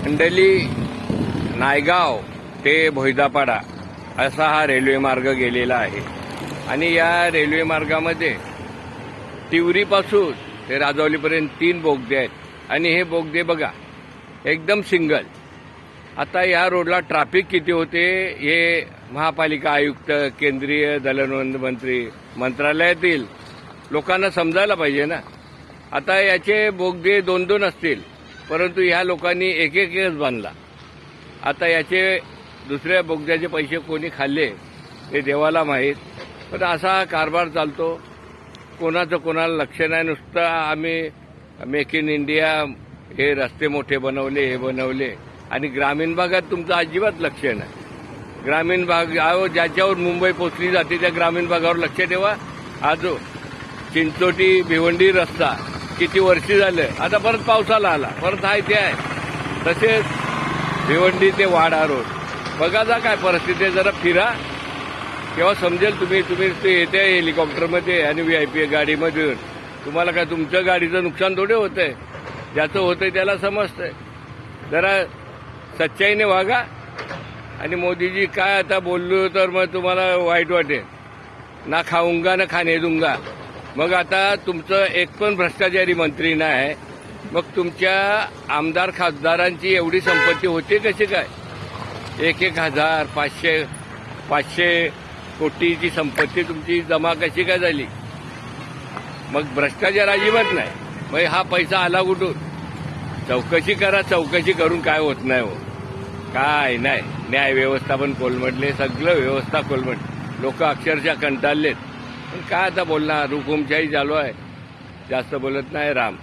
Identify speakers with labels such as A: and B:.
A: अंडली नायगाव ते भोयदापाडा असा हा रेल्वे मार्ग गेलेला आहे आणि या रेल्वे मार्गामध्ये तिवरीपासून ते राजौलीपर्यंत 3 बोगदे आहेत आणि हे बोगदे बघा एकदम सिंगल. आता या रोडला ट्रॅफिक किती होते हे महापालिका आयुक्त, केंद्रीय दळणवळण मंत्री, मंत्रालयातील लोकांना समजायला पाहिजे ना. आता याचे बोगदे 2-2 असतील परंतु ह्या लोकांनी एकच बांधला. आता याचे दुसऱ्या बोगद्याचे पैसे कोणी खाल्ले हे देवाला माहीत. पण असा कारभार चालतो, कोणाचं कोणाला लक्ष नाही. नुसतं आम्ही मेक इन इंडिया, हे रस्ते मोठे बनवले, हे बनवले आणि ग्रामीण भागात तुमचं अजिबात लक्ष नाही. ग्रामीण भाग ज्याच्यावर मुंबई पोचली जाते त्या ग्रामीण भागावर लक्ष ठेवा. आज चिंचोटी भिवंडी रस्ता किती वर्षी झालं, आता परत पावसाला आला, परत आहे ते आहे. तसेच भिवंडी ते वाडा रोड बघा जा काय परिस्थिती आहे. जरा फिरा तेव्हा समजेल. तुम्ही ते येते हेलिकॉप्टरमध्ये आणि VIP गाडीमधून, तुम्हाला काय तुमच्या गाडीचं नुकसान थोडे होतंय. ज्याचं होतंय त्याला समजतंय. जरा सच्चाईने वागा. आणि मोदीजी काय आता बोललो तर मग तुम्हाला वाईट वाटेल. ना खाऊंगा ना खाणे दूंगा. मग आता तुमचं एक पण भ्रष्टाचारी मंत्री नाही, मग तुमच्या आमदार खासदारांची एवढी संपत्ती होते कशी काय? 1,000, 500 कोटीची संपत्ती तुमची जमा कशी काय झाली? मग भ्रष्टाचार अजिबात नाही. मग हा पैसा आला कुठून? चौकशी करा. चौकशी करून काय होत नाही हो, काय नाही. न्याय व्यवस्थापन कोलमडले, सगळं व्यवस्था कोलमडली. लोक अक्षरशः कंटाळलेत. पण काय आता बोलणार, हुकुमशाही चालू आहे. जास्त बोलत नाही राम.